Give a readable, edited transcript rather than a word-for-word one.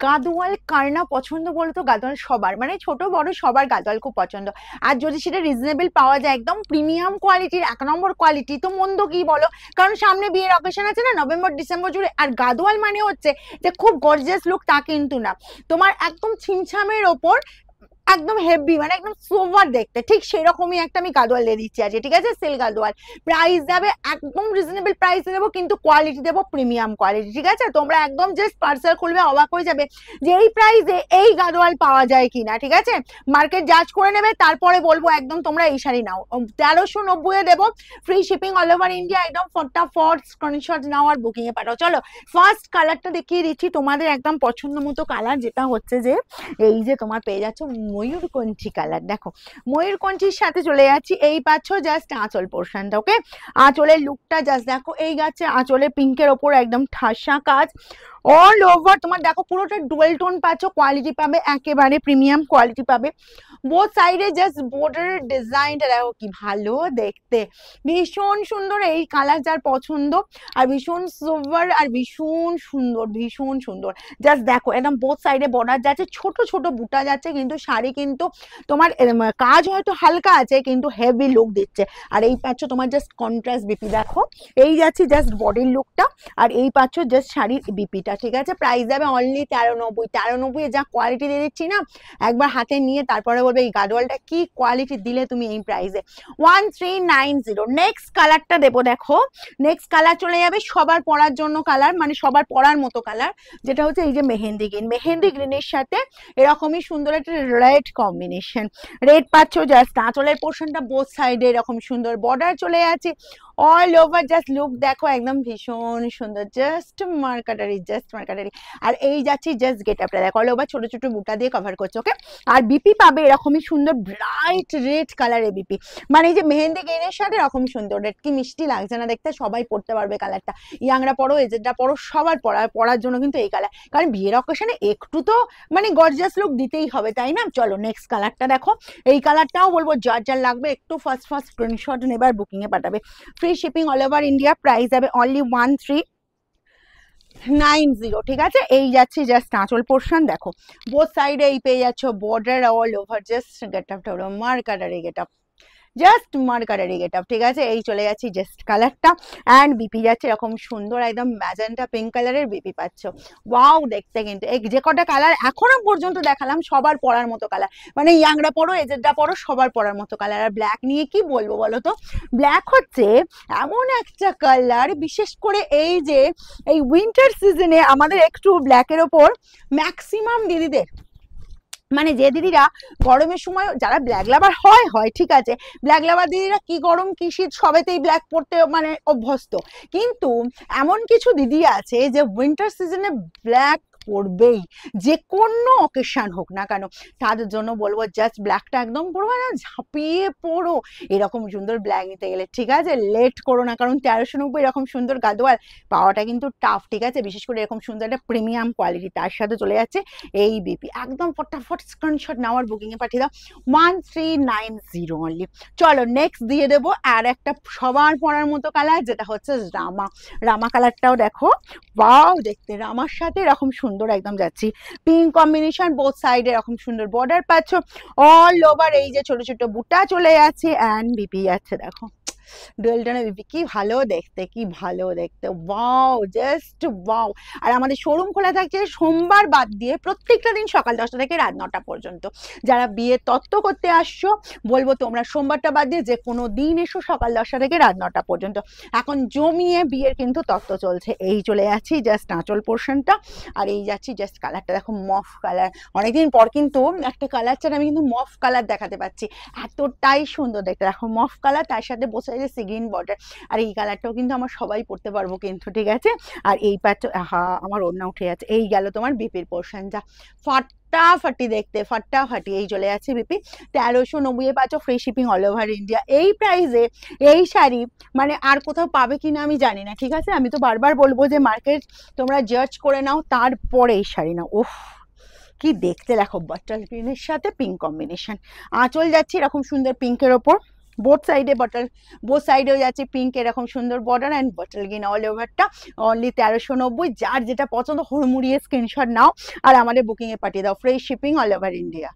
গাদোয়াল কার না পছন্দ বলতো? গাদোয়াল সবার, মানে ছোট বড় সবার গাদোয়াল খুব পছন্দ। আর যদি সেটা রিজনেবল পাওয়া যায়, একদম প্রিমিয়াম কোয়ালিটির 1 নম্বর কোয়ালিটি, তো মন্দ কি বলো? কারণ সামনে বিয়ের অকেশন আছে না, নভেম্বর ডিসেম্বর জুড়ে। আর গাদোয়াল মানে হচ্ছে যে খুব গর্জিয়াস লুক তা কিন্তু না, তোমার একদম ছিমছামের ওপর একদম হেভি, মানে একদম সোভার দেখতে, ঠিক সেরকমই একটা আমি গাদোয়াল দিয়ে দিচ্ছি আজকে, ঠিক আছে? সিল্ক গাদোয়াল। প্রাইস যাবে একদম রিজনেবল প্রাইসে দেবো, কিন্তু কোয়ালিটি দেবো প্রিমিয়াম কোয়ালিটি, ঠিক আছে? তোমরা একদম জাস্ট পার্সেল খুলবে অবাক হয়ে যাবে যে এই প্রাইসে এই গাদোয়াল পাওয়া যায় কিনা, ঠিক আছে? মার্কেট জাজ করে নেবে, তারপরে বলবো একদম তোমরা এই শাড়ি নাও। 1390 এ দেবো, free shipping all over India. একদম ফটাফট স্ক্রিনশট নাও আর বুকিং এ পাঠাও। চলো ফার্স্ট কালারটা দেখিয়ে দিচ্ছি তোমাদের, একদম পছন্দ মতো কালার, যেটা হচ্ছে যে এই যে তোমার পেয়ে যাচ্ছ ময়ূরকণ্ঠী কালার। দেখো ময়ূরকণ্ঠীর সাথে চলে যাচ্ছি, এই পাচ্ছ জাস্ট আঁচল পোর্শনটা, ওকে? আঁচলের লুকটা জাস্ট দেখো, এই যাচ্ছে আঁচলে পিঙ্কের ওপর একদম ঠাসা কাজ অল ওভার। তোমার দেখো পুরোটা ডুয়েল টোন পাচ্ছ, কোয়ালিটি পাবে একেবারে প্রিমিয়াম কোয়ালিটি পাবে। বোথ সাইডে জাস্ট বর্ডারের ডিজাইনটা দেখো কি ভালো দেখতে, ভীষণ সুন্দর। এই কালার যার পছন্দ, আর ভীষণ সোভার আর ভীষণ সুন্দর, ভীষণ সুন্দর। জাস্ট দেখো একদম বোথ সাইডে বর্ডার যাচ্ছে, ছোট ছোট বুটা যাচ্ছে, কিন্তু শাড়ি কিন্তু তোমার কাজ হয়তো হালকা আছে কিন্তু হেভি লুক দিচ্ছে। আর এই পাচ্ছ তোমার জাস্ট কন্ট্রাস্ট বিপি, দেখো এই যাচ্ছে জাস্ট বডির লুকটা, আর এই পাচ্ছ জাস্ট শাড়ির বিপিটা, ঠিক আছে? প্রাইস যাবে অনলি 1390। 1390 যা কোয়ালিটি দিয়ে দিচ্ছি না, একবার হাতে নিয়ে তারপরে বলবে এই গাডোয়ালটা কি কোয়ালিটি দিলে তুমি এই প্রাইসে। 1390। নেক্সট কালারটা দেবো, দেখো নেক্সট কালার চলে যাবে সবার পরার জন্য কালার, মানে সবার পরার মতো কালার, যেটা হচ্ছে এই যে মেহেন্দি গ্রিন। মেহেন্দি গ্রিনের সাথে এরকমই সুন্দর একটা রেড কম্বিনেশন, রেড পাচ্ছ জাস্ট আঁচলের পোর্শনটা বোথ সাইডে এরকম সুন্দর বর্ডার চলে আছে অল ওভার। জাস্ট লুক দেখো একদম ভীষণ সুন্দর, জাস্ট মার্কাটারি, জাস্ট মার্কাটারি। আর এই যাচ্ছি জাস্ট গেট আপটা দেখো, অল ওভার ছোট ছোট বুটা দিয়ে কভার করছে, ওকে? আর বিপি পাবে এরকমই সুন্দর ব্রাইট রেড কালারের বিপি, মানে এই যে মেহেন্দি গ্রিনের সাথে এরকম সুন্দর রেড, কি মিষ্টি লাগছে না দেখতে? সবাই পড়তে পারবে কালারটা, ইয়াংরা পড়ো এজেডরা পড়ো সবার পড়ার জন্য কিন্তু এই কালার, কারণ বিয়ের অকেশনে একটু তো মানে গর্জিয়াস লুক দিতেই হবে, তাই না? চলো নেক্সট কালারটা দেখো, এই কালারটাও বলবো যার যার লাগবে একটু ফার্স্ট স্ক্রিনশট নেবার বুকিং এ পাঠাবে, free shipping all over India. Price যাবে অনলি 1390, ঠিক আছে? এই যাচ্ছে জাস্ট আঁচল পোর্শন, দেখো বোথ সাইডে এই পেয়ে যাচ্ছ border all over, just get আপটা হলো মার্কাটারি গেট আপ, জাস্ট মার্কাটারি গেট আপ, ঠিক আছে? এই চলে যাচ্ছি জাস্ট কালারটা, অ্যান্ড বিপি যাচ্ছে এরকম সুন্দর একদম ম্যাজেন্টা পিঙ্ক কালারের বিপি পাচ্ছ। ওয়াও দেখতে, কিন্তু এই যে কটা কালার এখনো পর্যন্ত দেখালাম সবার পরার মতো কালার, মানে ইয়াংরা পড়ো এজেডরা পড়ো সবার পরার মতো কালার। আর ব্ল্যাক নিয়ে কি বলবো বলো তো? ব্ল্যাক হচ্ছে এমন একটা কালার, বিশেষ করে এই যে এই উইন্টার সিজনে আমাদের একটু ব্ল্যাকের ওপর ম্যাক্সিমাম দিদিদের, মানে যে দিদিরা গরমের সময় যারা ব্ল্যাক লাভার হয় ঠিক আছে, ব্ল্যাক লাভার দিদিরা কি গরম কি শীত সবেতেই ব্ল্যাক পরতে মানে অভ্যস্ত, কিন্তু এমন কিছু দিদি আছে যে উইন্টার সিজনে ব্ল্যাক পরবেই, যে কোনো অকেশন হোক না কেন। তাদের জন্য বলবো জাস্ট ব্ল্যাকটা একদম পরবে না, ঝাঁপিয়ে পড়ো এরকম সুন্দর ব্ল্যাক নিতে গেলে, ঠিক আছে? লেট করো না, কারণ 1390 এরকম সুন্দর গাদোয়াল পাওয়াটা কিন্তু টাফ, ঠিক আছে? বিশেষ করে এরকম সুন্দর একটা প্রিমিয়াম কোয়ালিটি, তার সাথে চলে যাচ্ছে এই বিপি। একদম ফটাফট স্ক্রিনশট নেওয়ার বুকিং এ পাঠিয়ে দাও, 1390 অনলি। চলো নেক্সট দিয়ে দেবো আর একটা সবার পরার মতো কালার, যেটা হচ্ছে রামা। রামা কালারটাও দেখো ওয়াও দেখতে, রামার সাথে এরকম সুন্দর একদম যাচ্ছি পিঙ্ক কম্বিনেশন, বোথ সাইডে এরকম সুন্দর বর্ডার পাচ্ছ অল ওভার, এই যে ছোট ছোট বুটা চলে যাচ্ছে, অ্যান্ড বিপি যাচ্ছে দেখো ডুয়েলটনে বিপি, কি ভালো দেখতে, কি ভালো দেখতে, ওয়াও জাস্ট ওয়াও। আর আমাদের শোরুম খোলা থাকছে সোমবার বাদ দিয়ে প্রত্যেকটা দিন সকাল 10টা থেকে রাত 9টা পর্যন্ত। যারা বিয়ে তত্ত্ব করতে আসছো বলবো তোমরা সোমবারটা বাদ দিয়ে যে কোনো দিন এসো সকাল 10টা থেকে রাত 9টা পর্যন্ত। এখন জমিয়ে বিয়ের কিন্তু তত্ত্ব চলছে। এই চলে যাচ্ছি জাস্ট আঁচল পোর্শনটা, আর এই যাচ্ছি জাস্ট কালারটা দেখো মফ কালার। অনেকদিন পর কিন্তু একটা কালার ছাড়া আমি কিন্তু মফ কালার দেখাতে পাচ্ছি, এতটাই সুন্দর দেখতে। দেখো মফ কালার, তার সাথে বসে আছে সি গ্রিন বর্ডার, আর এই কালারটাও কিন্তু আমার সবাই পড়তে পারবো কিন্তু, ঠিক আছে? আর এই পাচ্ছ আমার ওড়না উঠে যাচ্ছে, এই গেল তোমার বিপির পোর্শন, যা ফাটাফাটি দেখতে, ফাটাফাটি। এই চলে যাচ্ছে বিপি 1390 পাচ্ছ, free shipping all over India. এই প্রাইসে এই শাড়ি মানে আর কোথাও পাবে কিনা আমি জানি না, ঠিক আছে? আমি তো বারবার বলবো যে মার্কেট তোমরা জাজ করে নাও, তারপরে এই শাড়ি নাও। ওফ কি দেখতে, দেখো বাটার গ্রিনের সাথে পিঙ্ক কম্বিনেশন, আঁচল যাচ্ছে এরকম সুন্দর পিঙ্কের ওপর, বোথ সাইডেও যাচ্ছে পিঙ্ক এরকম সুন্দর border and bottle green all ওভারটা, অনলি 1390। যার যেটা পছন্দ হুড়মুড়িয়ে স্ক্রিনশট নাও আর আমাদের বুকিং এ পাঠিয়ে দাও, free shipping all over India.